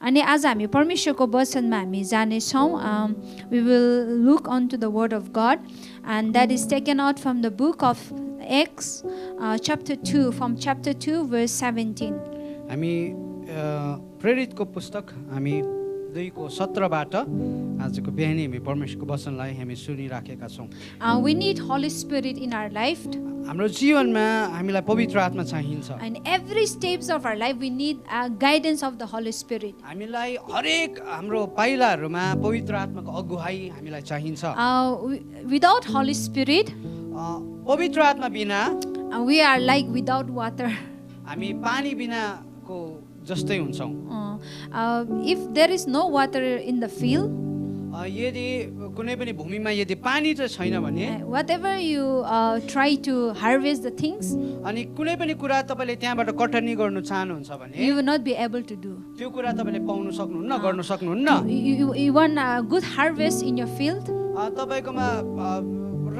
अनि आज हामी परमेश्वरको वचनमा हामी जानेछौँ. We will look onto the word of God, and that is taken out from the book of Acts, chapter 2, from chapter 2 verse 17. हामी प्रेरितको पुस्तक हामी 2 को 17 बाट आजको बिहानी हामी परमेश्वरको वचनलाई हामी सुनिराखेका छौं. We need Holy Spirit in our life. हाम्रो जीवनमा हामीलाई पवित्र आत्मा चाहिन्छ. And every steps of our life we need guidance of the Holy Spirit. हामीलाई हरेक हाम्रो पाइलाहरुमा पवित्र आत्माको अगुवाई हामीलाई चाहिन्छ. Without Holy Spirit, पवित्र आत्मा बिना we are like without water. हामी पानी बिनाको जस्तै हुन्छौं. If there is no water in the field, यदि कुनै पनि भूमिमा यदि पानी चाहिँ छैन भने whatever you try to harvest the things, अनि कुनै पनि कुरा तपाईले त्यहाँबाट कटनी गर्न चाहनुहुन्छ भने you will not be able to do. त्यो कुरा तपाईले पाउन सक्नुहुन्न, गर्न सक्नुहुन्न. You want a good harvest in your field, तपाईकोमा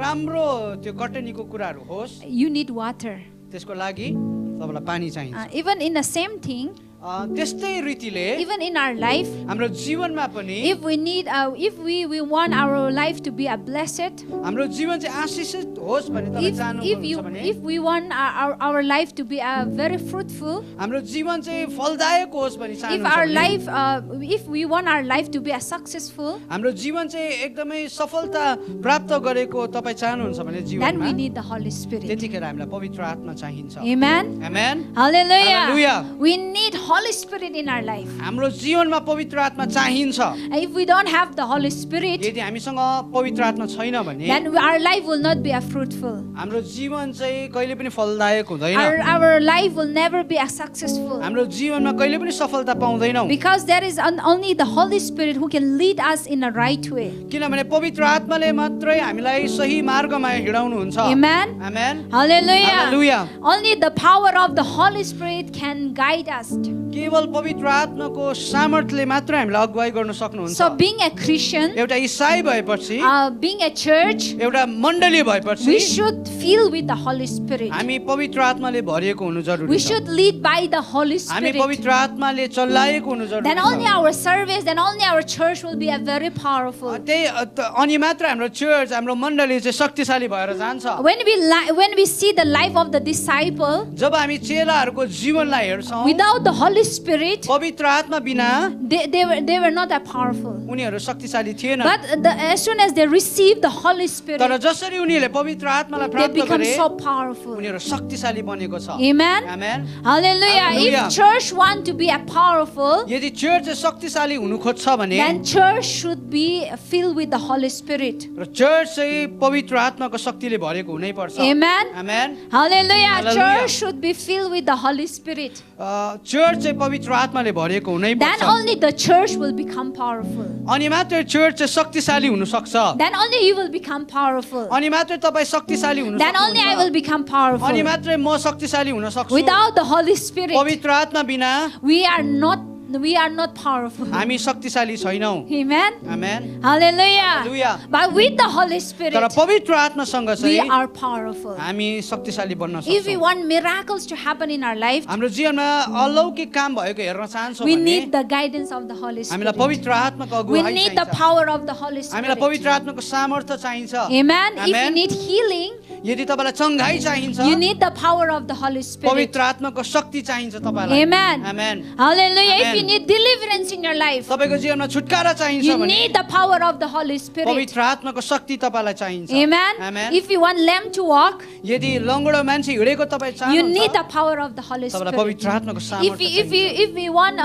राम्रो त्यो कटनीको कुराहरु होस्, you need water. त्यसको लागि तपाईलाई पानी चाहिन्छ. Even in the same thing, त्यस्तै रीतिले even in our life, हाम्रो जीवनमा पनि if we need, if we want our life to be a blessed, हाम्रो जीवन चाहिँ आशीषित होस् भन्ने तपाईले चाहनुहुन्छ भने, if we want our life to be a very fruitful, हाम्रो जीवन चाहिँ फलदायक होस् भन्ने if चाहनुहुन्छ our भने, life, if we want our life to be a successful, हाम्रो जीवन चाहिँ एकदमै सफलता प्राप्त गरेको तपाई चाहनुहुन्छ भने then we जीवनमा need the Holy Spirit. त्यतिखेर हामीलाई पवित्र आत्मा चाहिन्छ. Amen. Amen. Hallelujah. Hallelujah. We need Holy Spirit in our life. हाम्रो जीवनमा पवित्र आत्मा चाहिन्छ. If we don't have the Holy Spirit, यदि हामीसँग पवित्र आत्मा छैन भने then our life will not be a fruitful. हाम्रो जीवन चाहिँ कहिले पनि फलदायक हुँदैन. Our life will never be a successful. हाम्रो जीवनमा कहिले पनि सफलता पाउँदैनौं. Because there is only the Holy Spirit who can lead us in the right way. किनभने पवित्र आत्माले मात्रै हामीलाई सही मार्गमा हिडाउनु हुन्छ. Amen. Amen. Hallelujah. Hallelujah. Only the power of the Holy Spirit can guide us. केवल पवित्र आत्माको सामर्थ्यले मात्रै हामीलाई अगुवाई गर्न सक्नुहुन्छ. So being a Christian, एउटा ईसाई भएपछि, being a church, एउटा मण्डली भएपछि we should fill with the Holy Spirit. हामी पवित्र आत्माले भरिएको हुनु जरुरी We छ. should lead by the Holy हामी Spirit. पवित्र आत्माले चलाएको हुनु जरुरी Then only छ. our service, then only our church will be a very powerful. अनि मात्र हाम्रो चर्च, हाम्रो मण्डली चाहिँ शक्तिशाली भएर जान्छ. When we see the life of the disciple, जब हामी चेलाहरूको जीवनलाई हेर्छौं, without the Holy Spirit, पवित्र आत्मा बिना they were not that powerful. उनीहरू शक्तिशाली थिएन. But as soon as they receive the Holy Spirit, तर जसरी उनीहरूले पवित्र आत्मालाई they प्राप्त become गरे, so powerful. उनीहरू शक्तिशाली बनेको छ. Amen. Amen. Hallelujah. Hallelujah. If church want to be a powerful, यदि चर्च चाहिँ शक्तिशाली हुनु खोज्छ भने then church should be filled with the Holy Spirit. र चर्च चाहिँ पवित्र आत्माको शक्तिले भरेको हुनै पर्छ. Amen. Amen. Hallelujah. Hallelujah. Church should be filled with the Holy Spirit. Church चाहिँ पवित्र आत्माले भरेको हुनै Then पर्छ. only the church will become powerful. अनि मात्र चर्च चाहिँ शक्तिशाली हुन सक्छ. Then only you will become powerful. अनि मात्र तपाई शक्तिशाली हुन Then only I will सक्नुहुन्छ. become powerful. अनि मात्रै म शक्तिशाली हुन सक्छु. Without the Holy Spirit, पवित्र आत्मा बिना we are not powerful. हामी शक्तिशाली छैनौं. Amen. Amen. Hallelujah. Hallelujah. But with the Holy Spirit, तर पवित्र आत्मासँग we चाहिँ are powerful. हामी शक्तिशाली बन्न If we सक्छौं. want miracles to happen in our life, हाम्रो जीवनमा अलौकिक काम भएको हेर्न चाहन्छौं we भने need the guidance of the Holy हामीलाई Spirit. पवित्र आत्माको We अगुवाई need the चाहिन्छ. power of the Holy हामीलाई Spirit. पवित्र आत्माको सामर्थ्य चाहिन्छ. Amen. If you Amen. need healing, यदि तपाईलाई चंगाई चाहिन्छ, you need the power of the Holy Spirit. पवित्र आत्माको शक्ति चाहिन्छ तपाईलाई. Amen. Amen. Hallelujah. If Amen. you need deliverance in your life, तपाईको जीवनमा छुटकारा चाहिन्छ you भने need the power of the Holy Spirit. पवित्र आत्माको शक्ति तपाईलाई चाहिन्छ. Amen. Amen. If you want lame to walk, यदि लंगडो मान्छे हिँडेको तपाईँ you need चाहनुहुन्छ, the power of the Holy तपाईलाई Spirit. पवित्र आत्माको सामर्थ्य चाहिन्छ. If we want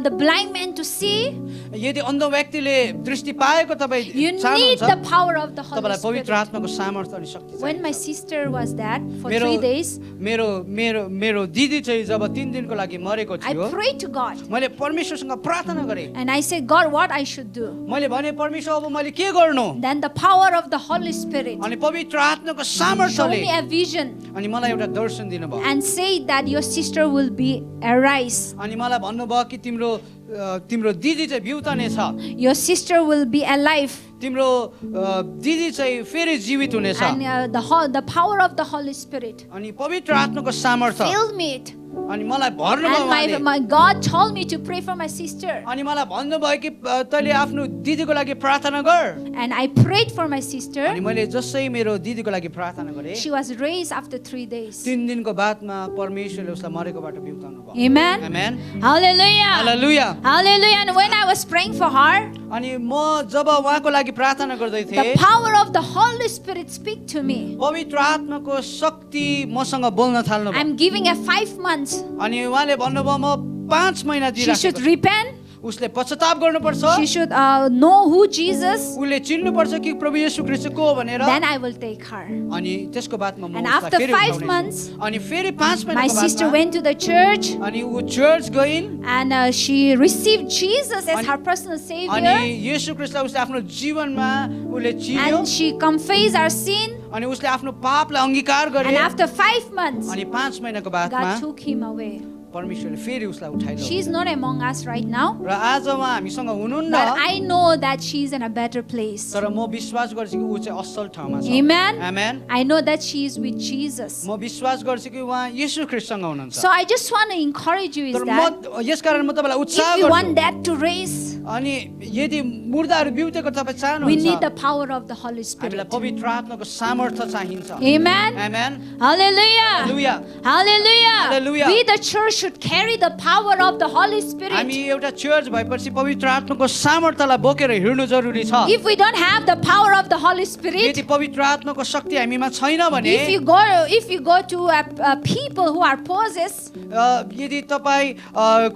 the blind man to see, यदि अन्ध व्यक्तिले दृष्टि पाएको तपाईँ you need चाहनुहुन्छ, the power of the Holy तपाईलाई पवित्र Spirit. आत्माको सामर्थ्य अनि शक्ति When my चाहिन्छ. sister was dead for मेरो 3 days, मेरो दिदी चाहिँ जब 3 दिनको लागि मरेको I थियो, prayed to God मैले परमेश्वरसँग प्रार्थना गरेँ. and I said, God, what I should do? मैले भने परमेश्वर अब मैले के गर्नु? Then the power of the Holy Spirit अनि पवित्र आत्माको showed me सामर्थ्यले a vision अनि मलाई एउटा दर्शन दिनुभयो. and said that your sister will be arise. अनि मलाई भन्नुभयो कि तिम्रो दिदी चाहिँ बिउतने छ, Your sister will be alive. तिम्रो दिदी चाहिँ फेरि जीवित हुनेछ. And the power of the Holy Spirit अनि पवित्र आत्माको सामर्थ्य filled me it. अनि मलाई भर्नुभयो And उहाँले my God told me to pray for my sister. अनि मलाई भन्नुभयो कि तैँले आफ्नो दिदीको लागि प्रार्थना गर And I prayed for my sister. अनि मैले जसै मेरो दिदीको लागि प्रार्थना गरेँ She was raised after 3 days. 3 दिनको बादमा परमेश्वरले उसलाई मरेकोबाट बिउताउनु भयो Amen. Amen Hallelujah. Hallelujah Hallelujah. And when I was praying for her, अनि म जब उहाँको लागि प्रार्थना गर्दै the थिएँ power of the Holy Spirit speak to me. पवित्र आत्माको शक्ति मसँग बोल्न थाल्नु भयो I'm giving her 5 months. अनि उहाँले भन्नुभयो म 5 महिना She should दिइराखेको छु। repent. उसले पश्चाताप गर्नुपर्छ She should know who Jesus. उसले चिन्नुपर्छ कि प्रभु येशू ख्रीष्ट को हो भनेर Then I will take her. अनि त्यसको बादमा म And उसलाई after फेरि 5 उठाउनेछु। months, अनि फेरि 5 My महिनाको sister बादमा went to the church अनि ऊ church गइन् and she received Jesus as अनि- her personal अनि savior. येशू ख्रीष्टलाई उसले आफ्नो जीवनमा उसले चिन्यो And she confessed her sin. अनि उसले आफ्नो पापलाई अंगीकार गरे And after 5 months, अनि 5 महिनाको बादमा God took him away. परमेश्वरले फेरि उसलाई उठाइलो She is not among us right now. र आज उहाँ हामीसँग हुनुहुन्न But I know that she is in a better place. तर म विश्वास गर्छु कि ऊ चाहिँ असल ठाउँमा छ Amen. Amen I know that she is with Jesus. म विश्वास गर्छु कि उहाँ येशू ख्रीष्टसँग हुनुहुन्छ So I just want to encourage you is तर that म यसकारण म तपाईँलाई उत्साह if you want गर्छु that to raise, अनि यदि मुर्दाहरू बिउतेको तपाईँ we need चाहनुहुन्छ the power of the Holy हामीलाई Spirit. पवित्र आत्माको सामर्थ्य चाहिन्छ Amen. Amen Hallelujah. Hallelujah Hallelujah. Hallelujah. We the church should carry the power of the Holy Spirit. हामी एउटा चर्च भएपछि पवित्र आत्माको सामर्थ्यलाई बोकेर हिँड्नु जरुरी छ If we don't have the power of the Holy Spirit, यदि पवित्र आत्माको शक्ति हामीमा छैन भने if you go to people who are possessed, यदि तपाईँ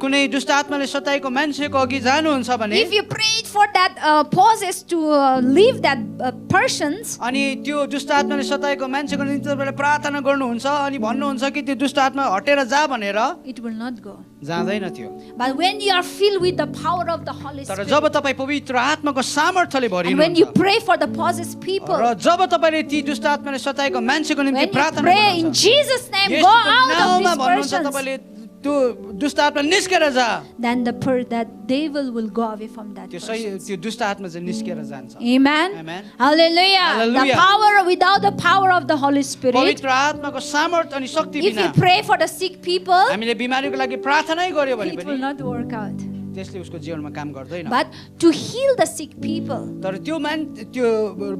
कुनै दुष्ट आत्माले सताएको मान्छेको अघि जानुहुन्छ भने if you prayed for that possessed to leave that persons, अनि त्यो दुष्ट आत्माले सताएको मान्छेको निम्ति तपाईँले प्रार्थना गर्नुहुन्छ अनि भन्नुहुन्छ कि त्यो दुष्ट आत्मा हटेर जा भनेर it will not go. जाँदैन त्यो But when you are filled with the power of the Holy तर Spirit, जब तपाईँ पवित्र आत्माको सामर्थ्यले and when you भरिनुहुन्छ pray for the possessed people, र जब तपाईँले ती दुष्ट आत्माले सताएको मान्छेको निम्ति when you प्रार्थना pray in गर्नुहुन्छ Jesus' name, go येशूको out नाउँमा of भन्नुहुन्छ these persons, तपाईँले त्यो दुष्ट आत्मा निस्केर जा then that devil will go away from that त्यो सही person. त्यो दुष्ट आत्मा चाहिँ निस्केर जान्छ Amen. Amen. Hallelujah. Hallelujah. The power, without the power of the Holy Spirit, पवित्र आत्माको सामर्थ्य अनि शक्ति if बिना you pray for the sick people, हामीले बिमारीको लागि प्रार्थनै गर्यो भने it will पनि not work out. त्यसले उसको जीवनमा काम गर्दैन But to heal the sick people, तर त्यो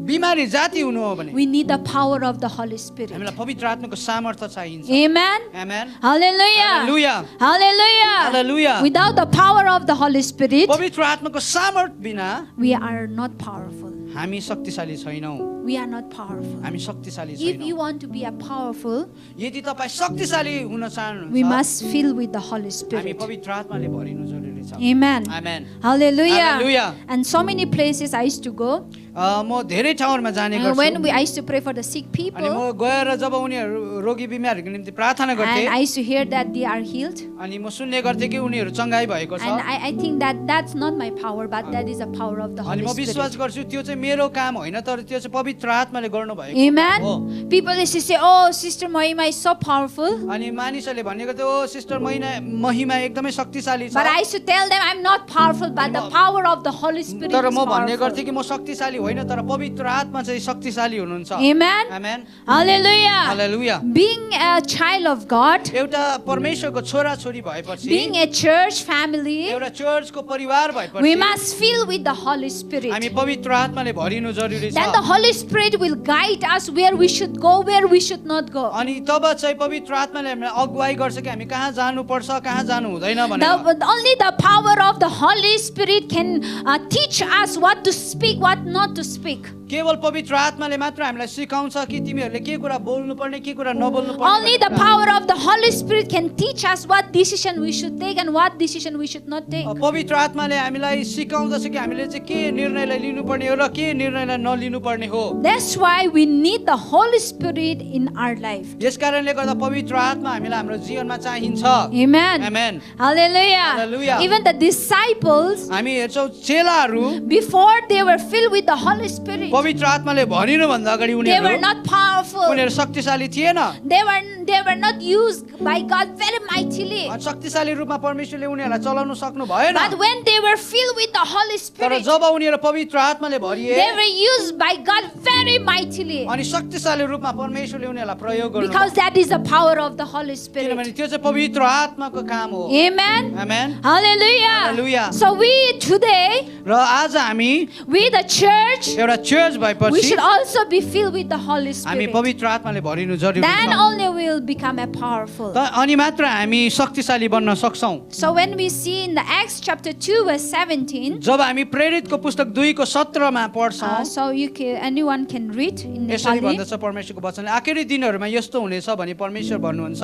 बिमारी जाति हुनु हो भने we need the power of the Holy Spirit. हामीलाई पवित्र आत्माको सामर्थ्य चाहिन्छ Amen. Amen Hallelujah. Hallelujah Hallelujah. Hallelujah. Without the power of the Holy Spirit, पवित्र आत्माको सामर्थ्य बिना we are not powerful. हामी शक्तिशाली छैनौँ We are not powerful. हामी शक्तिशाली If you छैनौँ want to be a powerful, यदि तपाईँ शक्तिशाली हुन we चाहनुहुन्छ must fill with the Holy हामी Spirit. पवित्र आत्माले भरिनु जरुरी छ Amen. Amen Hallelujah. Hallelujah. And so many places I used to go. म धेरै ठाउँहरूमा जाने गर्छु When I used to pray for the sick अनि people, म गएर जब उनीहरू रोगी बिमारहरूको निम्ति प्रार्थना गर्थेँ and I used to hear that they are healed. अनि म सुन्ने गर्थेँ कि उनीहरू चङ्गाई भएको छ And I think that that's not my power, but that is the power of the अनि Holy म विश्वास Spirit. गर्छु त्यो चाहिँ मेरो काम होइन तर त्यो चाहिँ पवित्र आत्माले गर्नुभएको Amen. हो People used to say, "Oh, Sister Mahima is so powerful." अनि मानिसहरूले भनेको थियो ओ सिस्टर महिमा एकदमै शक्तिशाली छ But I used to tell them, "I'm not powerful, but the power of the Holy Spirit तर is म भन्ने powerful." गर्थेँ कि म शक्तिशाली होइन तर पवित्र आत्मा चाहिँ शक्तिशाली हुनुहुन्छ Amen. Amen Hallelujah. Hallelujah Being a child of God, एउटा परमेश्वरको छोरा छोरी भएपछि being a church family, एउटा चर्चको परिवार we भएपछि must fill with the Holy Spirit. हामी पवित्र आत्माले भरिनु जरुरी छ Then the Holy Spirit will guide us where we should go, where we should not go. अनि तब चाहिँ पवित्र आत्माले हामीलाई अगुवाई गर्छ कि हामी कहाँ जानुपर्छ कहाँ जानु हुँदैन भनेर Only the power of the Holy Spirit can teach us what to speak, what not to speak. केवल पवित्र आत्माले मात्र हामीलाई सिकाउँछ कि तिमीहरूले के कुरा बोल्नु पर्ने के कुरा नबोल्नु Only the पर्ने power of the Holy Spirit can teach us what decision we should take and what decision we should not take. पवित्र आत्माले हामीलाई सिकाउँदछ कि हामीले चाहिँ के निर्णयलाई लिनुपर्ने हो र के निर्णयलाई नलिनु पर्ने हो That's why we need the Holy Spirit in our life. यस कारणले गर्दा पवित्र आत्मा हामीलाई हाम्रो जीवनमा चाहिन्छ Amen. Amen Hallelujah. Hallelujah. Even the disciples, हामी हेर्छौँ चेलाहरू before they were filled with the Holy Spirit. पवित्र आत्माले भनिनुभन्दा अगाडि They were उनीहरू not powerful. उनीहरू शक्तिशाली थिएन They were not used by God very mightily. शक्तिशाली रूपमा परमेश्वरले उनीहरूलाई चलाउन सक्नु भएन But when they were filled with the Holy तर Spirit, जब उनीहरू पवित्र आत्माले भरिए they were used by God very mightily. अनि शक्तिशाली रूपमा परमेश्वरले उनीहरूलाई प्रयोग गर्नु Because that is the power of the Holy Spirit. किनभने त्यो चाहिँ पवित्र आत्माको काम हो Amen. Amen Hallelujah. Hallelujah. So we today, र आज हामी we the church, एउटा चर्च we भएपछि should also be filled with the Holy हामी Spirit. पवित्र आत्माले भरिनु जरुरी Then छ only we will become a powerful. अनि मात्र हामी शक्तिशाली बन्न सक्छौं So when we see in the Acts chapter 2 verse 17, जब हामी प्रेरितको पुस्तक 2 को 17 मा पढ्छौं so anyone can read in यसरी Nepali. भन्दछ परमेश्वरको वचनले आखिरी दिनहरुमा यस्तो हुनेछ भनी परमेश्वर भन्नुहुन्छ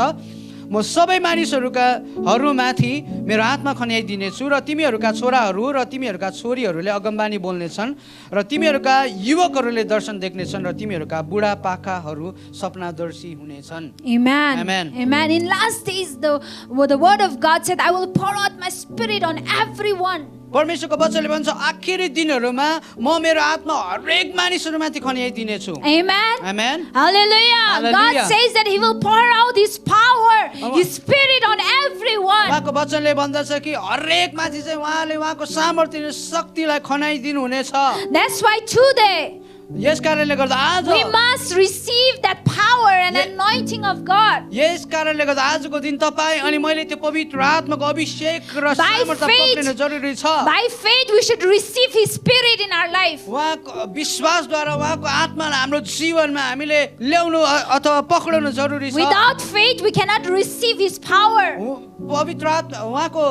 म सबै मानिसहरुमाथि मेरो आत्मा खन्याइदिनेछु र तिमीहरुका छोराहरु र तिमीहरुका छोरीहरुले अगमबानी बोल्नेछन् र तिमीहरुका युवकहरुले दर्शन देख्नेछन् र तिमीहरुका बुढा पाकाहरु सपनादर्शी हुनेछन् Amen. Amen. Amen. In last days, the word of God said, I will pour out my spirit on everyone. परमेश्वरको वचनले भन्छ आखिरी दिनहरुमा म मेरो आत्मा हरेक मानिसहरुमाथि खन्याइदिनेछु Amen. Amen Hallelujah. Hallelujah. God says that He will pour out His power, His spirit on everyone. उहाँको वचनले भन्दछ कि हरेक माथि चाहिँ उहाँले उहाँको सामर्थ्य शक्तिलाई खनाइदिनु हुनेछ That's why today यस कारणले गर्दा आज we must receive that power and anointing of God. यस कारणले गर्दा आजको दिन तपाई अनि मैले त्यो पवित्र आत्माको अभिषेक र सामर्थ्य पक्रिनु जरुरी छ By faith we should receive His spirit in our life. उहाँको विश्वासद्वारा उहाँको आत्मालाई हाम्रो जीवनमा हामीले ल्याउनु अथवा पक्राउनु जरुरी छ Without faith we cannot receive His power. पवित्र आत्मा उहाँको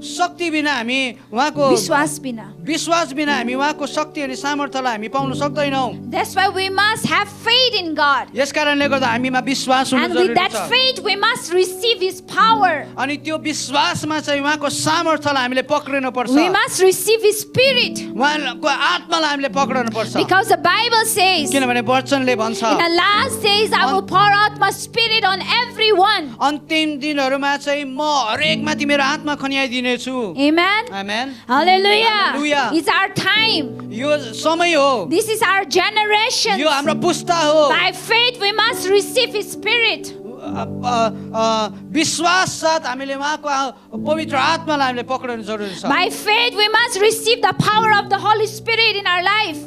शक्ति बिना हामी उहाँको विश्वास बिना हामी उहाँको शक्ति अनि सामर्थ्यलाई हामी पाउन सक्दैनौं That's why we must have faith in God. यस कारणले गर्दा हामीमा विश्वास हुनु And with जरुरी that छ faith we must receive His power. अनि त्यो विश्वासमा चाहिँ उहाँको सामर्थ्यलाई हामीले पक्रिनु पर्छ We must receive His spirit. उहाँको आत्मालाई हामीले पक्राउनु पर्छ Because the Bible says, किनभने वचनले भन्छ in the last days I will pour out my spirit on everyone. अन्तिम दिनहरुमा चाहिँ म हरेकमाथि मेरो आत्मा खन्याइदिनेछु Amen. Amen Hallelujah. Hallelujah. It's our time. यो समय हो This is our generation. यो हाम्रो पुस्ता हो By faith we must receive His spirit. विश्वास साथ हामीले उहाँको पवित्र आत्मालाई हामीले पक्राउनु जरुरी छ By faith we must receive the power of the Holy Spirit in our life.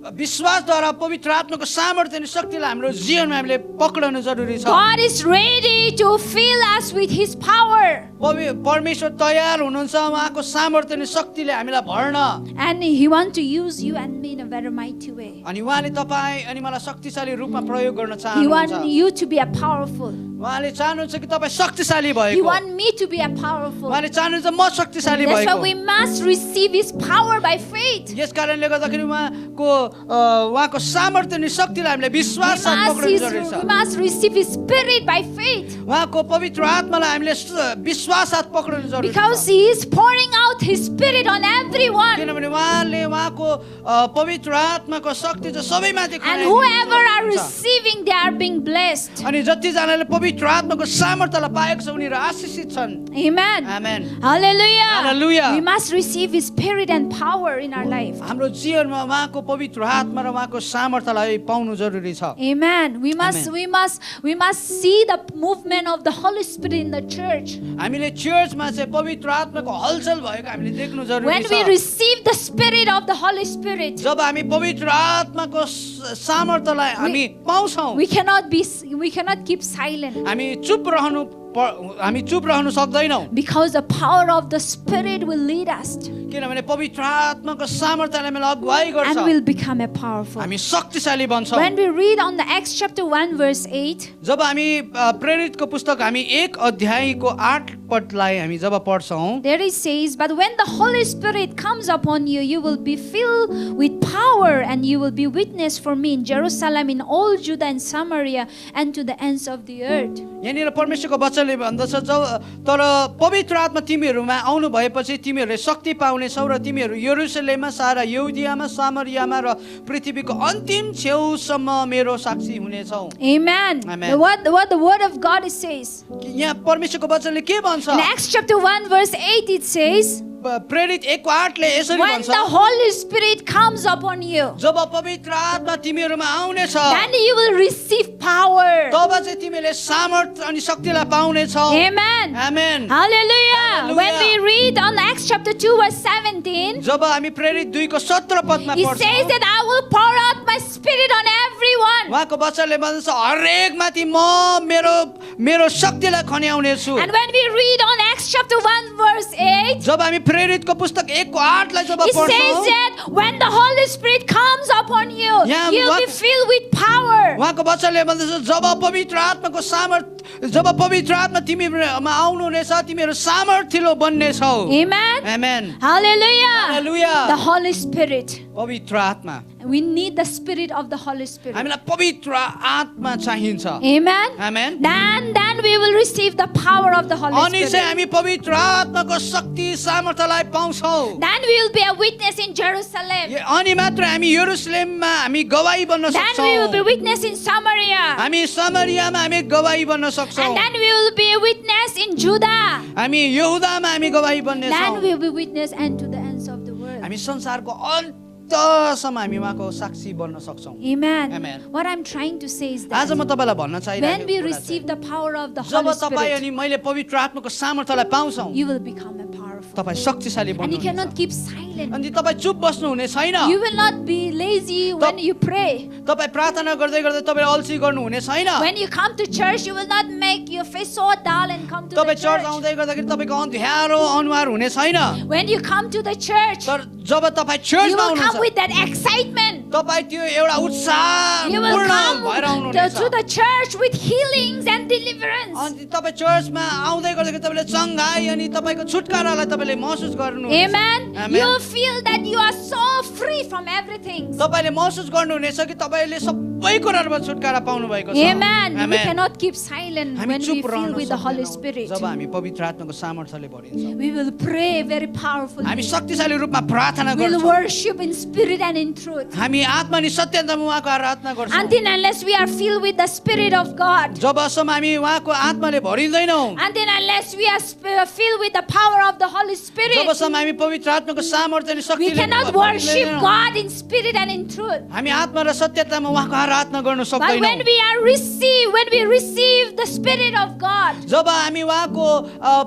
विश्वासद्वारा पवित्र आत्माको सामर्थ्य अनि शक्तिलाई हाम्रो जीवनमा हामीले पक्राउनु जरुरी छ God is ready to fill us with His power. परमेश्वर तयार हुनुहुन्छ उहाँको सामर्थ्य अनि शक्तिले हामीलाई भर्न And He wants to use you and me in a very mighty way. अनि उहाँले तपाई अनि मलाई शक्तिशाली रूपमा प्रयोग गर्न He wants चाहनुहुन्छ you to be a powerful. उहाँले चाहनुहुन्छ कि तपाई शक्तिशाली He भएको wants me to be a powerful. उहाँले चाहनुहुन्छ म शक्तिशाली That's why भएको we must receive His power by faith. यस कारणले गर्दाखेरि उहाँको सामर्थ्य अनि शक्तिलाई हामीले विश्वास साथ पक्राउनु जरुरी छ We must receive His spirit by faith. उहाँको पवित्र आत्मालाई हामीले विश्वास साथ पक्राउनु जरुरी छ Because He is pouring out His spirit on everyone. किनभने उहाँले उहाँको पवित्र आत्माको शक्ति चाहिँ सबैमाथि And whoever are receiving, they are being blessed. अनि जति जनाले पवित्र आत्माको सामर्थ्यलाई पाएको छ उनीहरू आशीषित छन् Amen. Amen Hallelujah. Hallelujah. We must receive His spirit and power in our life. हाम्रो जीवनमा उहाँको पवित्र आत्मा र उहाँको सामर्थ्यलाई पाउनु जरुरी छ Amen. We must see the movement of the Holy Spirit in the church. हामीले चर्चमा चाहिँ पवित्र आत्माको हलचल भएको हामीले देख्नु जरुरी When छ we receive the spirit of the Holy Spirit, जब हामी पवित्र आत्माको सामर्थ्यलाई हामी पाउँछौं we cannot keep silent. हामी चुप रहनु सक्दैनौं Because the power of the Spirit will lead us किनभने पवित्र आत्माको सामर्थ्यले हामीलाई अगुवाई गर्छ and will become a powerful. हामी शक्तिशाली बन्छौं When we read on the Acts chapter 1 verse 8, जब हामी प्रेरितको पुस्तक हामी 1 अध्यायको 8 पदलाई हामी जब पढ्छौं there it says, but when the Holy Spirit comes upon you, you will be filled with power and you will be witness for me in Jerusalem, in all Judah and Samaria and to the ends of the earth. यहाँनिर परमेश्वरको वचनले भन्दछ तर पवित्र आत्मा तिमीहरुमा आउनु भएपछि तिमीहरुले शक्ति पाउनेछौ र तिमीहरु यरुशलेममा सारा यहुदियामा सामरियामा र पृथ्वीको अन्तिम छेउसम्म मेरो साक्षी हुनेछौ Amen. Amen. What the word of God says. यहाँ परमेश्वरको वचनले के भन्छ In Acts chapter 1 verse 8 it says, प्रेरित 1:8ले यसरी when भन्छ, the Holy Spirit comes upon you, जब पवित्र आत्मा तिमीहरूमा आउनेछ, then you will receive power. तब चाहिँ तिमीले सामर्थ अनि शक्तिलाई पाउनेछौ। Amen. Amen. Hallelujah. When we read on Acts chapter 2 verse 17, जब हामी प्रेरित 2को 17 पदमा it पढ्छौँ, says that I will pour out my spirit on everyone. उहाँको वचनले भन्छ हरेक माथि म मेरो शक्तिलाई खन्याउने छु। And when we read on Acts chapter 1 verse 8, जब हामी प्रेरितको पुस्तक 1:8लाई जब it says पढ्छौँ, that when the Holy Spirit comes upon you, Yeah, you'll be what- filled with power. उहाँको वचनले भन्दछ जब पवित्र आत्माको सामर्थ जब पवित्र आत्मा तिमीमा आउनुहुनेछ तिमीहरू सामर्थ्यलो बन्नेछौ। Amen. Amen. Hallelujah. Hallelujah. The Holy Spirit. पवित्र आत्मा, We need the spirit of the Holy Spirit. हामीलाई पवित्र आत्मा चाहिन्छ। Amen. Amen. Then we will receive the power of the Holy अनि चाहिँ Spirit. हामी पवित्र आत्माको शक्ति सामर्थ्यलाई पाउँछौँ। Then we will be a witness in Jerusalem. अनि मात्र हामी यरुशलेममा हामी गवाही बन्न Then we will be सक्छौँ। witness in Samaria. हामी समरियामा हामी गवाही बन्न सक्छौँ। And then we will be a witness in Judah. हामी यहुदामा हामी गवाही Then बन्नेछौँ। we will be witness and to the ends of the world. हामी संसारको अन्तसम्म हामी उहाँको साक्षी बन्न सक्छौँ। Amen. Amen. What I'm trying to say is आज that म तपाईँलाई भन्न when we चाहिरहेको कुरा receive चाहिँ, the power of the job Holy तपाईँ Spirit, अनि मैले पवित्र आत्माको सामर्थ्यलाई पाउँछौँ, you will become a powerful. तपाईँ शक्तिशाली And you बन्नुहुन्छ। cannot keep silent. अनि तपाईँ चुप बस्नु हुने छैन। You will not be lazy when you pray. तपाईँ प्रार्थना गर्दै गर्दै तपाईँ अल्छी गर्नु हुने छैन। When you come to church, you will not make your face so dull and come to the तपाईँ चर्च church. आउँदै गर्दाखेरि तपाईँको अँध्यारो अनुहार हुने छैन। When you come to the church, तर जब तपाईँ you चर्चमा will come आउनुहुन्छ, with that excitement. तपाईँ त्यो एउटा उत्साह You will पूर्ण come भएर to आउनुहुनेछ। the church with healings and deliverance. अनि तपाईँ चर्चमा आउँदै गर्दाखेरि तपाईँले चङ्गाई अनि तपाईँको छुटकारालाई तपाईँले महसुस गर्नु। Amen. Amen. You feel that you are so free from everything. तपाईँले महसुस गर्नुहुनेछ कि तपाईँले सबै कुराहरूमा छुटकारा पाउनु भएको छ। Amen. We Amen. cannot keep silent हामी when we चुप fill रहन with the Holy सक्दैनौँ Spirit. जब हामी पवित्र आत्माको सामर्थ्यले भरिन्छौँ। We will pray very powerfully. हामी शक्तिशाली रूपमा प्रार्थना We'll गर्छौँ। worship in spirit and in truth. हामी आत्मा अनि सत्यतामा उहाँको आराधना गर्छौँ। Until unless we are filled with the Spirit of God. जबसम्म हामी उहाँको आत्माले भरिँदैनौँ, Until unless we are filled with the power of the Holy Spirit. जबसम्म हामी पवित्र आत्माको सामर्थ्य अनि We शक्तिले cannot worship भरिँदैनौँ, God in spirit and in truth. हामी आत्मा र सत्यतामा उहाँको आराधना गर्न But सक्दैनौँ। when we receive the Spirit of God, जब हामी उहाँको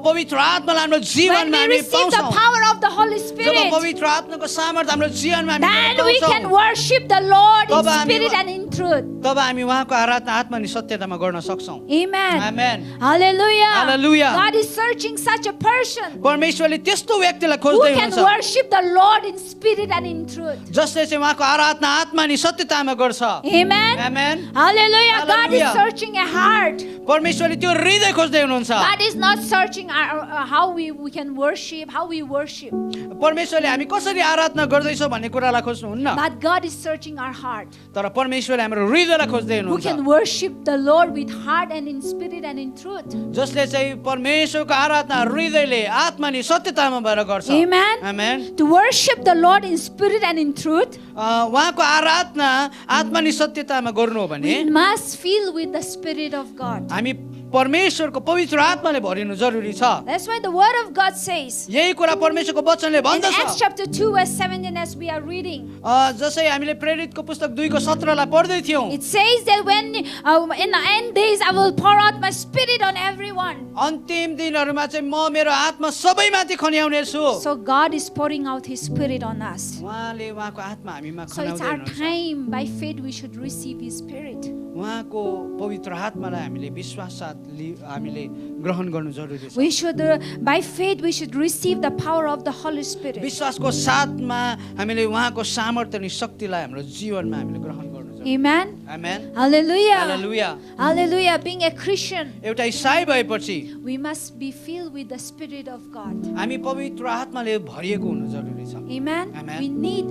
पवित्र आत्मालाई हाम्रो when जीवनमा we हामी receive the पाउँछौँ, power of the Holy job Spirit, पवित्र आत्माको सामर्थ्य हाम्रो जीवनमा हामी then we पाउँछौँ, can worship the Lord in तब हामी spirit and in truth. तब हामी उहाँको आराधना आत्मा अनि सत्यतामा गर्न सक्छौँ। Amen. Amen. Hallelujah. Hallelujah. God is searching such a person परमेश्वरले त्यस्तो व्यक्तिलाई who खोज्दै can हुनुहुन्छ worship the Lord in spirit and in truth. जसले चाहिँ उहाँको आराधना आत्मा अनि सत्यतामा गर्छ। Amen. Amen. Hallelujah. God is Hallelujah. searching a heart. परमेश्वरले त्यो हृदय खोज्दै हुनुहुन्छ। God is not searching how we can worship, how we worship. परमेश्वरले हामी कसरी आराधना गर्दैछौँ भन्ने कुरालाई खोज्नुहुन्न, But God is searching our heart. तर परमेश्वरले हाम्रो हृदयलाई खोज्दै Who हुनुहुन्छ, can worship the Lord with heart and in spirit and in truth. जसले चाहिँ परमेश्वरको आराधना हृदयले आत्मा अनि सत्यतामा भएर गर्छ। Amen. Amen. To worship the Lord in spirit and in truth, उहाँको आराधना आत्मा अनि सत्यतामा गर्नु हो भने we must fill with the Spirit of God. हामी परमेश्वरको पवित्र आत्माले भरिनु जरुरी छ। That's why the Word of God says यही कुरा परमेश्वरको वचनले in भन्दछ। Acts chapter 2 verse 17 as we are reading. जसै हामीले प्रेरितको पुस्तक 2को 17लाई पढ्दै थियौँ, It says that when in the end days I will pour out my spirit on everyone. अन्तिम दिनहरूमा चाहिँ म मेरो आत्मा सबैमाथि खन्याउने छु। So God is pouring out His Spirit on us. उहाँले उहाँको आत्मा हामीमा So it's खन्याउँदै our हुनुहुन्छ। time by faith we should receive His Spirit. उहाँको पवित्र आत्मालाई हामीले विश्वास साथ हामीले ग्रहण गर्नु जरुरी छ। We should by faith we should receive the power of the Holy Spirit. विश्वासको साथमा हामीले उहाँको सामर्थ्य अनि शक्तिलाई हाम्रो जीवनमा हामीले ग्रहण गर्नु जरुरी छ। Amen. Amen. Hallelujah. Hallelujah. Hallelujah. Being a Christian, एउटा ईसाई भएपछि we must be filled with the Spirit of God. हामी पवित्र आत्माले भरिएको हुनु जरुरी छ। Amen. Amen.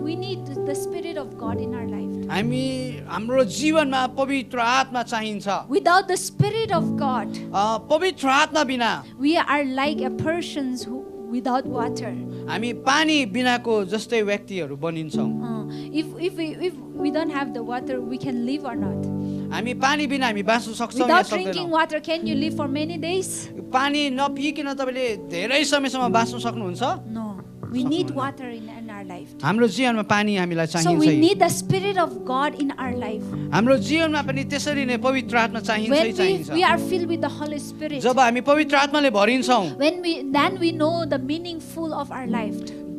We need the Spirit of God in our life. हामी हाम्रो जीवनमा पवित्र आत्मा चाहिन्छ। Without the Spirit of God, पवित्र आत्मा बिना we are like a persons who without water. हामी पानी बिनाको जस्तै व्यक्तिहरू बनिन्छौँ। If we don't have the water, we can live or not. हामी पानी बिना हामी बाँच्न सक्छौँ या Without drinking सक्दैनौँ। water, can you live for many days? पानी नपिकन तपाईँले धेरै समयसम्म बाँच्न सक्नुहुन्छ? No. We need water in our life. हाम्रो जीवनमा पानी हामीलाई So we चाहिन्छ need the Spirit of God in our life. हाम्रो जीवनमा पनि त्यसरी नै पवित्र आत्मा चाहिन्छ When चाहिन्छ we are filled with the Holy Spirit, जब हामी पवित्र आत्माले भरिन्छौँ then we know the meaningful of our life.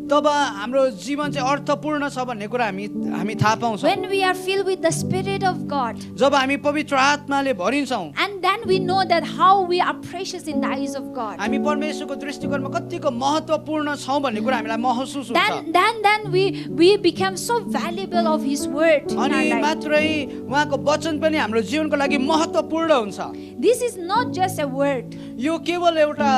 तब हाम्रो जीवन चाहिँ अर्थपूर्ण छ भन्ने कुरा हामी थाहा पाउँछौँ When we are filled with the Spirit of God, जब हामी पवित्र आत्माले भरिन्छौँ and then we know that how we are precious in the eyes of God. हामी परमेश्वरको दृष्टिकोणमा कतिको महत्त्वपूर्ण छौँ भन्ने कुरा हामीलाई महसुस हुन्छ Then we become so valuable of His word in our अनि life. मात्रै उहाँको वचन पनि हाम्रो जीवनको लागि महत्त्वपूर्ण हुन्छ This is not just a word, यो केवल एउटा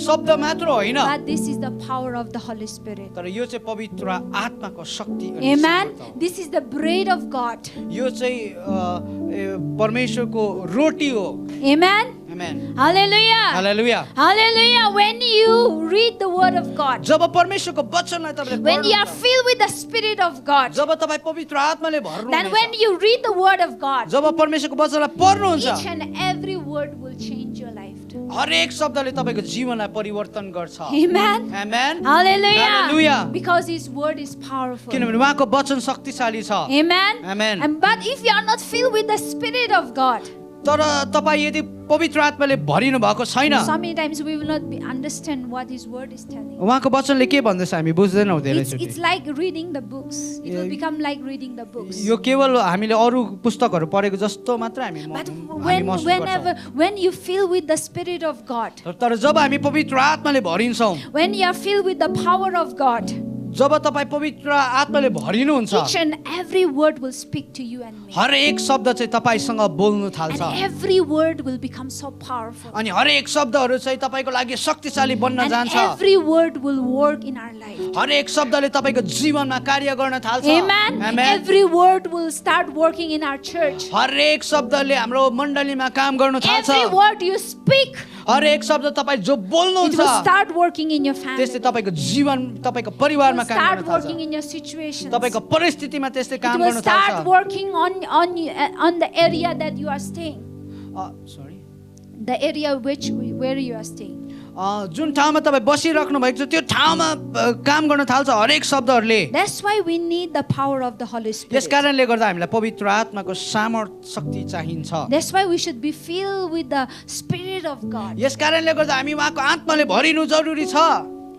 शब्द मात्र होइन but this is the power of the Holy Spirit. तर यो चाहिँ पवित्र आत्माको शक्ति अनि Amen. सामर्थ हो। This is the bread of God. यो चाहिँ परमेश्वरको रोटी हो Amen. Amen Hallelujah. Hallelujah Hallelujah. When you read the word of God, जब परमेश्वरको वचनलाई तपाईले when you are पढ्नुहुन्छ filled with the Spirit of God, जब तपाई पवित्र आत्माले then when भर्नुहुन्छ you read the word of God, जब परमेश्वरको वचनलाई पढ्नुहुन्छ each and every word will change your life. हरेक शब्दले तपाईको जीवनलाई परिवर्तन गर्छ Amen. Amen Hallelujah. Hallelujah. Because His word is powerful. किनभने उहाँको वचन शक्तिशाली छ Amen. Amen. But if you are not filled with the Spirit of God, तर तपाई यदि पवित्र आत्माले भरिनु भएको छैन so many times we will not understand what His word is telling. उहाँको वचनले के भन्दैछ हामी बुझ्दैनौँ धेरैचोटि It's like reading the books. It will become like reading the books. यो केवल हामीले अरू पुस्तकहरू पढेको जस्तो मात्र हामी But हामी महसुस गर्छौँ when you fill with the Spirit of God, तर जब हामी पवित्र आत्माले भरिन्छौँ when you are filled with the power of God, जब तपाई पवित्र आत्माले भरिनुहुन्छ each and every word will speak to you and me. हरेक शब्द चाहिँ तपाईसँग बोल्नु थाल्छ And every word will become so powerful. अनि हरेक शब्दहरू चाहिँ तपाईको लागि शक्तिशाली बन्न And जान्छ every word will work in our life. हरेक शब्दले तपाईको जीवनमा कार्य गर्न थाल्छ Amen. Amen Every word will start working in our church. हरेक शब्दले हाम्रो मण्डलीमा काम गर्न थाल्छ Every word you speak, हरेक शब्द तपाई जो it बोल्नुहुन्छ will start working in your family. त्यसले तपाईको जीवन तपाईको It परिवारमा will काम start गर्न working थाल्छ in your situations. तपाईको परिस्थितिमा त्यसले It काम will गर्न start थाल्छ working on the area that you are staying, sorry the area where you are staying. जुन ठाउँमा तपाईँ बसिराख्नु भएको छ त्यो ठाउँमा काम गर्न थाल्छ हरेक शब्दहरूले That's why we need the power of the Holy yes Spirit. कारणले गर्दा हामीलाई पवित्र आत्माको सामर्थ शक्ति चाहिन्छ That's why we should be filled with the Spirit of God. यस कारणले गर्दा हामी उहाँको आत्माले भरिनु जरुरी छ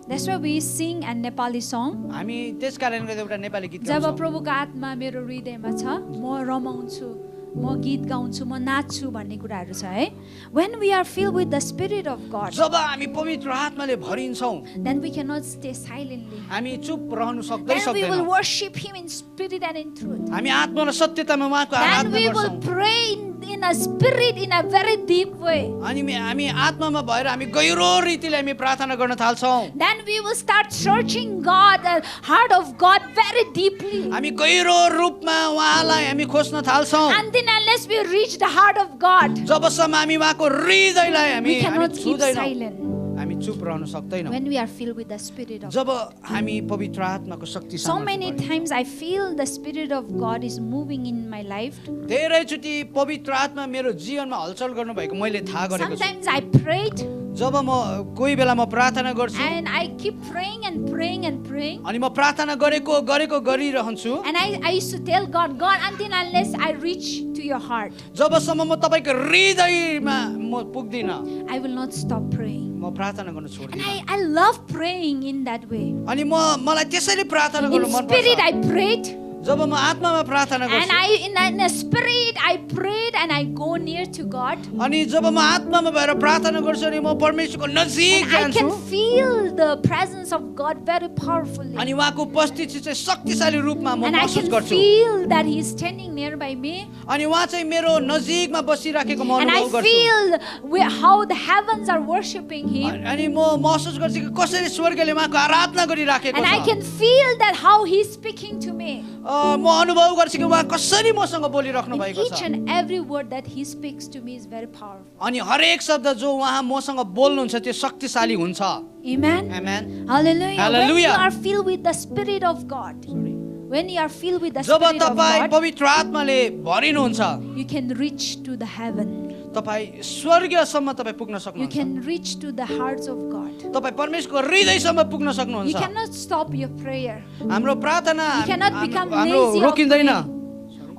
That's why we sing a Nepali song. हामी त्यस कारणले गर्दा एउटा नेपाली गीत जब गाउँछौँ प्रभुको आत्मा मेरो हृदयमा छ म रमाउँछु म गीत गाउँछु म नाच्छु भन्ने कुराहरू छ है. When we are filled with the Spirit of God, जब हामी पवित्र आत्माले भरिन्छौँ then we cannot stay silently. हामी चुप रहनु Then we will सक्दैनौँ worship Him in spirit and in truth. हामी आत्मा र सत्यतामा उहाँको Then आराधना we will गर्छौँ pray in a spirit in a very deep way. अनि हामी आत्मामा भएर हामी गहिरो रीतिले हामी प्रार्थना गर्न थाल्छौँ Then we will start searching God, the heart of God very deeply. हामी गहिरो रूपमा उहाँलाई हामी खोज्न थाल्छौँ Unless we reach the heart of God, जबसम्म हामी उहाँको हृदयलाई हामी we cannot keep छुँदैनौँ silent. हामी चुप रहन सक्दैनौँ When we are filled with the Spirit of job God. हामी पवित्र आत्माको शक्ति So many times I feel the Spirit of God is moving in my life. धेरैचोटि पवित्र आत्मा मेरो जीवनमा हलचल गर्नु भएको मैले थाहा गरेको छु Sometimes I prayed जब म कोही बेला म प्रार्थना गर्छु and I keep praying and praying and praying. अनि म प्रार्थना गरेको गरिरहन्छु And I used to tell God, until unless I reach to your heart, जबसम्म म तपाईँको हृदयमा म पुग्दिनँ I will not stop praying. म प्रार्थना गर्न And छोड्दिनँ I love praying in that way. अनि मलाई त्यसरी प्रार्थना In गर्नु मन spirit पर्छ I prayed, जब म आत्मामा प्रार्थना and गर्छु in a spirit I prayed, and I go near to God. अनि जब म आत्मामा भएर प्रार्थना गर्छु अनि म परमेश्वरको नजिक And I जान्छु can feel the presence of God very powerfully. अनि उहाँको उपस्थिति चाहिँ शक्तिशाली रूपमा म And I महसुस can गर्छु feel that He is standing nearby me. अनि उहाँ चाहिँ मेरो नजिकमा बसिराखेको म And I अनुभव गर्छु feel how the heavens are worshiping Him. अनि म महसुस गर्छु कि कसरी स्वर्गले उहाँको आराधना गरिराखेको And I छ can feel that how He is speaking to me. म अनुभव गर्छु कि उहाँ कसरी मसँग बोलिराख्नु And भएको each छ and every word that He speaks to me is very powerful. अनि हरेक शब्द जो उहाँ मसँग बोल्नुहुन्छ त्यो शक्तिशाली हुन्छ Amen. Amen Hallelujah. When you Hallelujah. are filled with the Spirit of God, when you are filled with the job Spirit of तपाईँ God, पवित्र आत्माले भरिनुहुन्छ you can reach to the heaven. तपाईँ स्वर्गसम्म तपाईँ पुग्न You सक्नुहुन्छ can reach to the hearts of God. तपाईँ परमेश्वरको हृदयसम्म पुग्न You सक्नुहुन्छ cannot stop your prayer. हाम्रो प्रार्थना You cannot become हाम्रो lazy of रोकिँदैन praying.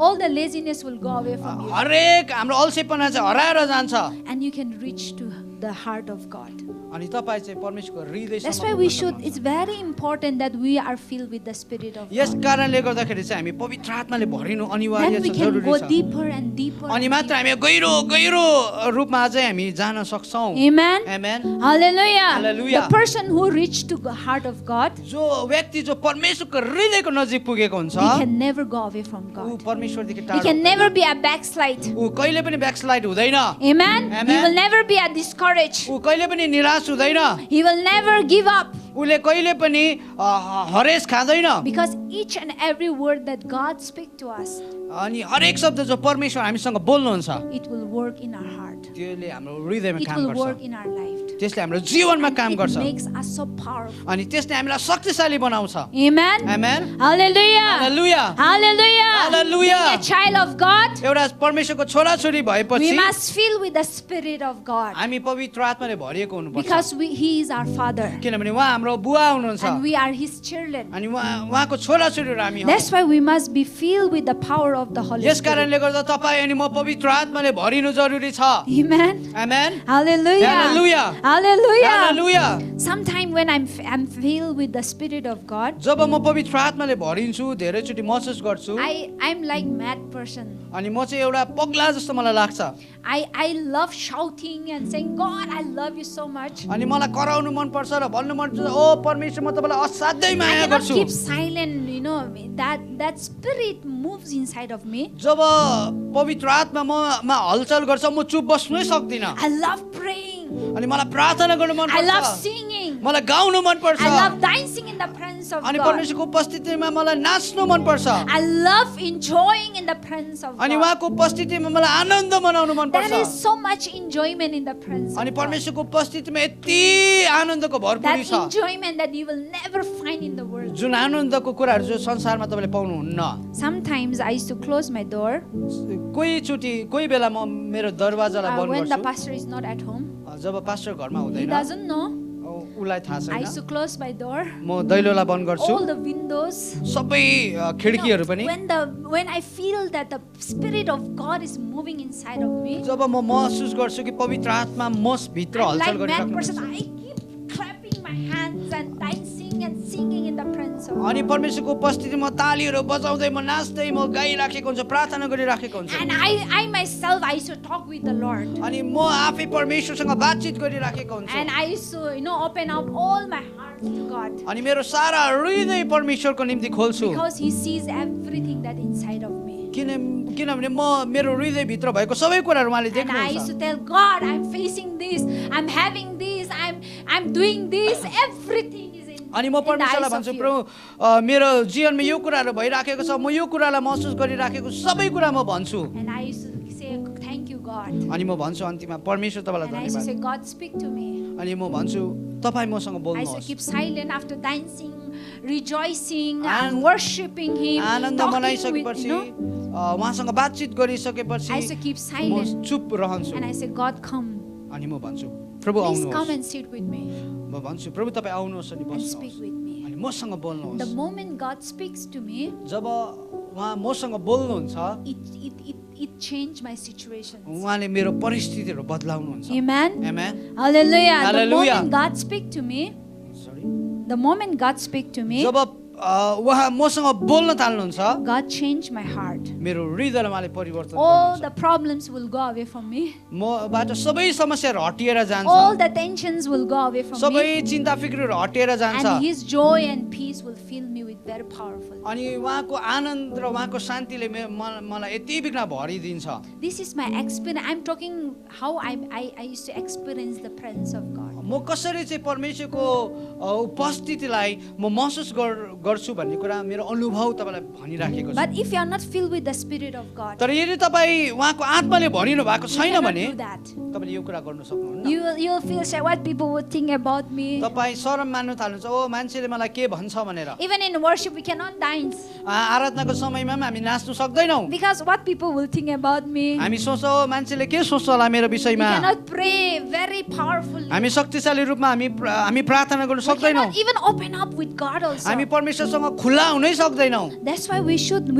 All the laziness will go away from you. हरेक हाम्रो अल्छीपना चाहिँ हराएर जान्छ And you can reach to the heart of God. अनि तपाईँ चाहिँ परमेश्वरको हृदयसम्म That's why पुग्न we should, सक्नुहुन्छ। it's very important that we are filled with the Spirit of yes God. कारणले गर्दाखेरि चाहिँ हामी पवित्र आत्माले भरिनु अनिवार्य Then we छ can जरुरी go छ deeper and deeper. अनि and मात्र हामी गहिरो गहिरो रूपमा चाहिँ हामी जान सक्छौँ Amen. Amen Hallelujah. Hallelujah. The person who reached to the heart of God, जो व्यक्ति जो परमेश्वरको हृदयको नजिक पुगेको हुन्छ he can never go away from ऊ God. परमेश्वरदेखि He टाढो can never be a backslide. ऊ कहिले पनि ब्याकस्लाइड हुँदैन Amen. He Amen. will never be a discouraged. ऊ कहिले पनि निराश हुँदैन He will never give up. उसले कहिले पनि हरेस खाँदैन Because each and every word that God speaks to us, अनि हरेक शब्द जो परमेश्वर हामीसँग बोल्नुहुन्छ it will work in our heart. त्यसले हाम्रो हृदयमा It काम will गर्छ work in our life. त्यसले हाम्रो जीवनमा काम It गर्छ makes us so powerful. अनि त्यसले हामीलाई शक्तिशाली बनाउँछ Amen. Amen Hallelujah. Hallelujah Hallelujah. Hallelujah. Being a child of God, एउटा परमेश्वरको छोराछोरी we भएपछि must fill with the Spirit of God. हामी पवित्र आत्माले भरिएको हुनुपर्छ Because He is our Father. किनभने उहाँ हाम्रो बुवा हुनुहुन्छ And we are His children. अनि उहाँको छोराछोरीहरू हामी हौ That's why we must be filled with the power of the Holy yes Spirit. कारणले गर्दा तपाईँ अनि म पवित्र आत्माले भरिनु जरुरी छ Amen. Amen Hallelujah. Hallelujah. Hallelujah. Hallelujah Sometime when I'm filled with the Spirit of God, जब म पवित्र आत्माले भरिन्छु धेरैचोटि महसुस गर्छु I'm like mad person. अनि म चाहिँ एउटा पगला जस्तो मलाई लाग्छ I love shouting and saying, God, I love you so much. अनि मलाई कराउनु मनपर्छ र भन्नु मनपर्छ ओ परमेश्वर म तपाईँलाई असाध्यै I माया cannot गर्छु keep silent, that spirit moves inside of me. जब पवित्र आत्मा ममा हलचल गर्छ म चुप बस्नै सक्दिनँ I love praying. अनि मलाई प्रार्थना गर्नु I love मनपर्छ singing. मलाई गाउनु मनपर्छ I love dancing in the presence of अनि God. परमेश्वरको उपस्थितिमा मलाई नाच्नु मनपर्छ I love enjoying in the presence of अनि God. उहाँको उपस्थितिमा मलाई आनन्द मनाउनु मनपर्छ There is so much enjoyment in the presence अनि of God. परमेश्वरको उपस्थितिमा यति आनन्दको भरपुरी That छ enjoyment that you will never find in the world. जुन आनन्दको कुराहरू जो संसारमा तपाईँले पाउनुहुन्न Sometimes I used to close my door कोही बेला म मेरो दरवाजालाई बन्द when the गर्छु pastor is not at home. जब पास्टर घरमा He हुँदैन doesn't know. उसलाई थाहा I used to छैन close my door. म दैलोलाई बन्द गर्छु All the windows. सबै खिड्कीहरू पनि When I feel that the Spirit of God is moving inside of me, जब म महसुस गर्छु कि पवित्र आत्मा म भित्र I'm like हलचल mad गरिराख्नु person. हुन्छ। I keep clapping my hands and dancing and singing in the presence of अनि God. परमेश्वरको उपस्थितिमा तालीहरू बजाउँदै म नाच्दै म गाइराखेको हुन्छ प्रार्थना गरिराखेको हुन्छ And I myself, I used to talk with the Lord. अनि म आफै परमेश्वरसँग बातचित गरिराखेको हुन्छु And I used to, open up all my heart to God. अनि मेरो सारा हृदय परमेश्वरको निम्ति खोल्छु Because He sees everything that inside of me. किनभने म मेरो हृदयभित्र भएको सबै कुराहरू उहाँले And I used देख्नुहुन्छ to tell God, I'm facing this, I'm having this, I'm doing this, everything is in, अनि म in the परमेश्वरलाई eyes of भन्छु you. प्रभु मेरो जीवनमा यो कुराहरू भइराखेको छ म यो कुरालाई महसुस गरिराखेको सबै कुरा म भन्छु And I used to say, thank you, God. अनि म भन्छु अन्तिममा परमेश्वर तपाईँलाई And I used to say, धन्यवाद God, speak to me. अनि म भन्छु तपाईँ मसँग I used to बोल्नुहोस् keep silent after dancing, rejoicing, And- and worshiping Him, Anand talking मनाइसकेपछि with, उहाँसँग बातचित गरिसकेपछि I used to keep म silent. चुप रहन्छु And I said, God, come. अनि म भन्छु प्रभु Please come आउनुहोस् and sit with me म भन्छु प्रभु तपाईँ आउनुहोस् अनि and speak बस्नुहोस् with me. अनि मसँग The बोल्नुहोस् moment God speaks to me, जब उहाँ मसँग बोल्नुहुन्छ it changed my situations. उहाँले मेरो परिस्थितिहरू बदलाउनुहुन्छ Amen. Amen. Hallelujah. The Hallelujah. moment God speak to me, Sorry. the moment God speak to me, जब उहाँ मसँग बोल्न थाल्नुहुन्छ God changed my heart. मेरो हृदयलाई उहाँले परिवर्तन All गर्नुहुन्छ the problems will go away from me. मबाट सबै समस्याहरू हटिएर जान्छ All the tensions will go away from सबै me. चिन्ता फिक्रीहरू हटेर जान्छ And His joy and peace will fill me with very powerful. अनि उहाँको आनन्द र उहाँको शान्तिले मलाई यति बिघ्न भरिदिन्छ This is my experience. I'm talking how I used to experience the presence of God. म कसरी चाहिँ परमेश्वरको उपस्थितिलाई म महसुस गर्छु भन्ने कुरा मेरो अनुभव तपाईँलाई भनिराखेको छु। But if you are not filled with the Spirit of God, तर यदि तपाईँ उहाँको आत्माले भरिनु भएको you छैन cannot भने do that. तपाईँले यो कुरा गर्नु सक्नुहुन्न। You'll feel shy what people would think about me. तपाईँ शरम मान्नु थाल्नुहुन्छ, ओ मान्छेले मलाई के भन्छ भनेर। Even in worship, we cannot dance आराधनाको समयमा पनि हामी नाच्नु सक्दैनौँ। because what people will think about me. हामी सोच्छौँ मान्छेले के सोच्छ होला मेरो We विषयमा। cannot pray very powerfully. हामी शक्तिशाली रूपमा हामी प्रार्थना गर्न We सक्दैनौँ। cannot even open up with God also. हामी परमेश्वरसँग खुला हुनै सक्दैनौँ। That's why we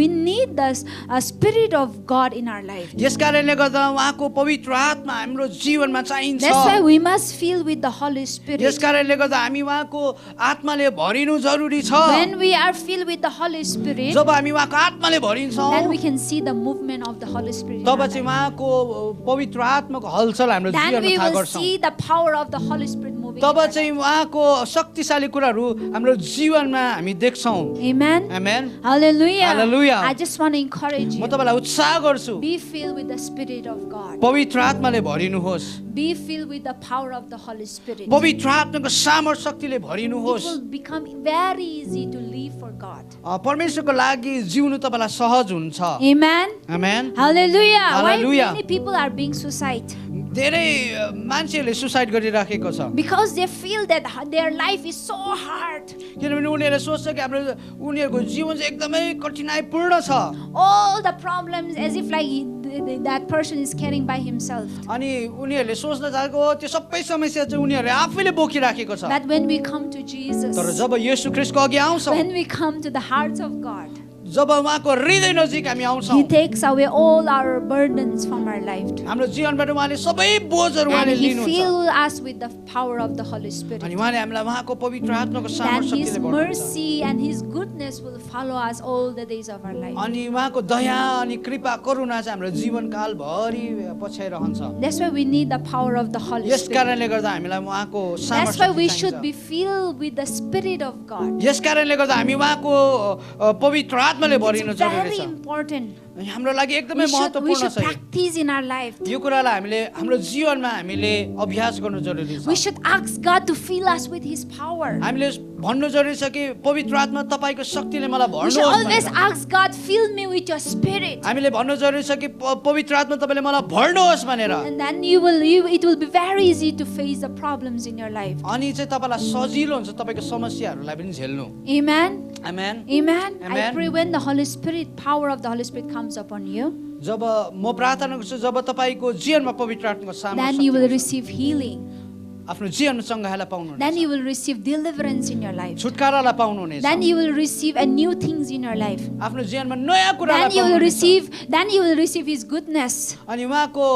need the Spirit of God in our life. यस कारणले गर्दा उहाँको पवित्र आत्मा हाम्रो जीवनमा चाहिन्छ। That's why we must fill with the Holy Spirit. यस कारणले गर्दा हामी उहाँको आत्माले भरिनु जरुरी छ। When we are filled with the Holy Spirit, जब हामी उहाँको आत्माले भरिन्छौँ then we can see the movement of the Holy Spirit in तब our चाहिँ life. उहाँको पवित्र आत्माको हलचल हाम्रो Then जीवनमा we थाहा will गर्छौँ। see the power of the Holy Spirit moving in तब our चाहिँ life. उहाँको शक्तिशाली कुराहरू हाम्रो जीवनमा हामी देख्छौँ। Amen. Amen. Hallelujah. Hallelujah. I just want to encourage म you. तपाईँलाई उत्साह गर्छु, Be filled with the Spirit of God. पवित्र आत्माले भरिनुहोस्। Be filled with the power of the Holy Spirit. पवित्र आत्माको सामर्थ शक्तिले It भरिनुहोस्। will become very easy to live for God. परमेश्वरको लागि जिउनु तपाईँलाई सहज हुन्छ। Amen. Amen. Hallelujah. Why Hallelujah. many people are being suicide? धेरै मान्छेहरूले सुसाइड गरिराखेको छ Because they feel that their life is so hard. किनभने उनीहरूले सोच्छ कि हाम्रो उनीहरूको जीवन चाहिँ एकदमै कठिनाइपूर्ण छ All the problems as if like that person is carrying by himself. अनि उनीहरूले सोच्न थालेको हो त्यो सबै समस्या चाहिँ उनीहरूले आफैले बोकिराखेको छ। But when we come to Jesus, तर जब येशू ख्रीष्टको अघि आउँछौँ, when we come to the hearts of God, जब उहाँको हृदय नजिक हामी आउँछौँ, He takes away all our burdens from our life. हाम्रो जीवनबाट उहाँले सबै बोझहरू And उहाँले He लिनुहुन्छ fills us with the power of the Holy Spirit. अनि उहाँले हामीलाई उहाँको पवित्र आत्माको That सामर्थ His शक्तिले भर्नुहुन्छ। mercy and His goodness will follow us all the days of our life. अनि उहाँको दया अनि कृपा करुणा चाहिँ हाम्रो जीवनकाल भरि पछ्याइरहन्छ। That's why we need the power of the Holy yes Spirit. कारणले गर्दा हामीलाई उहाँको सामर्थ That's why we शक्ति should चाहिन्छ। be filled with the Spirit of God. यस कारणले गर्दा हामी उहाँको पवित्र आत्माले भरिनु It's जरुरी very छ। important. हाम्रो लागि एकदमै We should महत्त्वपूर्ण छ यो। practice in our life. यो कुरालाई हाम्रो जीवनमा हामीले अभ्यास गर्नु जरुरी छ। We should ask God to fill us with His power. हामीले भन्नु जरुरी छ कि पवित्र आत्मा तपाईको शक्तिले मलाई We should भर्नुहोस् always भनेर। ask God, fill me with your Spirit. हामीले भन्नु जरुरी छ कि पवित्र आत्मा तपाईले मलाई भर्नुहोस् भनेर। And then it will be very easy to face the problems in your life. अनि चाहिँ तपाईलाई सजिलो हुन्छ तपाईको समस्याहरूलाई पनि झेल्नु। Amen. Amen. Amen. I Amen. pray when the Holy Spirit, power of the Holy Spirit comes upon you, जब म प्रार्थना गर्छु जब तपाईको जीवनमा पवित्र आत्माको सामर्थ then you will शक्ति receive healing. आफ्नो जीवनमा चङ्गाइलाई पाउनुहुनेछ। Then you will receive deliverance in your life. छुटकारालाई पाउनुहुनेछ। Then you will receive a new things in your life. आफ्नो जीवनमा नयाँ कुरालाई Then you will पाउनुहुनेछ। receive His goodness. अनि उहाँको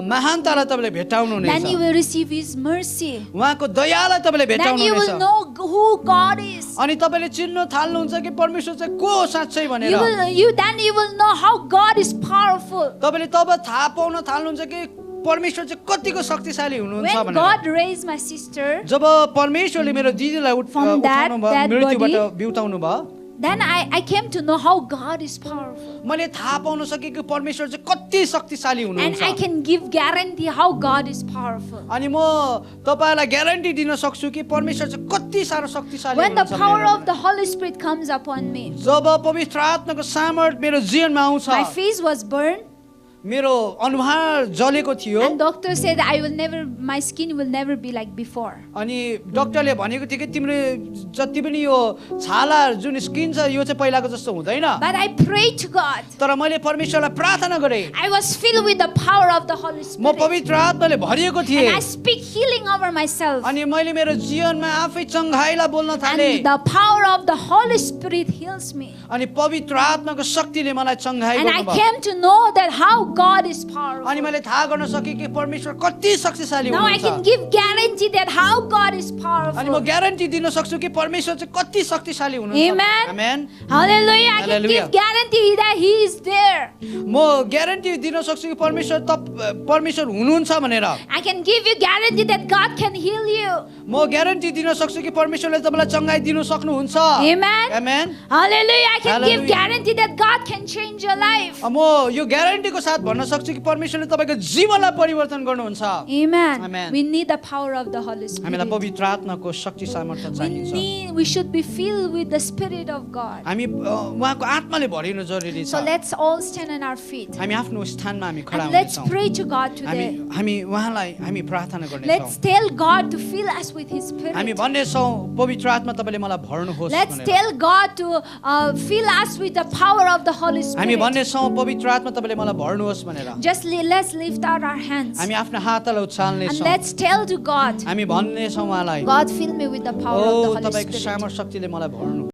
महानतालाई तपाईँले भेटाउनुहुनेछ। Then you will receive His mercy. उहाँको दयालाई तपाईँले Then you will भेटाउनुहुनेछ। know who God is. अनि तपाईँले चिन्नु थाल्नुहुन्छ कि परमेश्वर चाहिँ को हो साँच्चै भनेर। Then you will know how God is powerful. तपाईँले तब थाहा पाउन थाल्नुहुन्छ कि परमेश्वर चाहिँ कतिको शक्तिशाली हुनुहुन्छ When भनेर। God raised my sister, जब परमेश्वरले मेरो दिदीलाई From that उठाउनु भयो, मृत्युबाट body, बिउताउनु भयो, then I came to know how God is powerful. मैले थाहा पाउन सकेँ कि परमेश्वर चाहिँ कति शक्तिशाली And हुनुहुन्छ। I can give guarantee how God is powerful. अनि म तपाईलाई ग्यारेन्टी दिन सक्छु कि परमेश्वर चाहिँ कति साह्रो शक्तिशाली When the हुनुहुन्छ power भनेर। of the Holy Spirit comes upon me, जब पवित्र आत्माको सामर्थ मेरो जीवनमा आउँछ, my face was burned, मेरो अनुहार जलेको थियो and doctor said my skin will never be like before. अनि डाक्टरले भनेको थियो कि तिम्रो जति पनि यो छाला जुन स्किन छ यो चाहिँ पहिलाको जस्तो हुँदैन। But I prayed to God. तर मैले परमेश्वरलाई प्रार्थना गरेँ। I was filled with the power of the Holy म Spirit. पवित्र आत्माले भरिएको And थिएँ I speak healing over myself. अनि मैले मेरो जीवनमा आफै चङ्गाइलाई बोल्न थालेँ And the power of the Holy Spirit heals me. अनि पवित्र आत्माको शक्तिले मलाई चङ्गाइ And I गर्नुभयो। came to know that how God is अनि powerful. मैले थाहा गर्न सकेँ कि परमेश्वर कति शक्तिशाली Now I can हुनुहुन्छ। give guarantee that how God is अनि म powerful. ग्यारेन्टी दिन सक्छु कि परमेश्वर चाहिँ कति शक्तिशाली हुनुहुन्छ। Amen. Amen. Hallelujah. I can Hallelujah. give guarantee that He is there. म ग्यारेन्टी दिन सक्छु कि परमेश्वर हुनुहुन्छ भनेर। I can give you guarantee that God can heal you. म ग्यारेन्टी दिन सक्छु कि परमेश्वरले तपाईँलाई चङ्गाइ दिनु सक्नुहुन्छ। Amen. Amen. Hallelujah. I can give Hallelujah. guarantee that God can change your life. म यो ग्यारेन्टीको साथ भन्न सक्छु कि परमेश्वरले तपाईँको जीवनलाई परिवर्तन गर्नुहुन्छ। Amen. Amen. We need the power of the Holy Spirit. हामीलाई पवित्र आत्माको शक्ति सामर्थ्य चाहिन्छ। We should be filled with the Spirit of God. हामी उहाँको आत्माले भरिनु जरुरी छ। So let's all stand on our feet. हामी आफ्नो स्थानमा हामी खडा And let's हुनेछौँ। pray to God today. हामी उहाँलाई हामी प्रार्थना Let's गर्नेछौँ। tell God to fill us with His हामी Spirit. भन्नेछौँ पवित्र आत्मा तपाईँले मलाई भर्नुहोस् Let's भनेर। tell God to fill us with the power of the Holy हामी Spirit. भन्नेछौँ पवित्र आत्मा तपाईँले मलाई भर्नुहोस् भनेर। Just let's lift out our hands हामी आफ्नो हातलाई and उचाल्नेछौँ। let's tell to God, हामी भन्नेछौँ उहाँलाई God, fill me with the power of oh the Holy तपाईँको Spirit. सामर्थ्य शक्तिले मलाई भर्नु।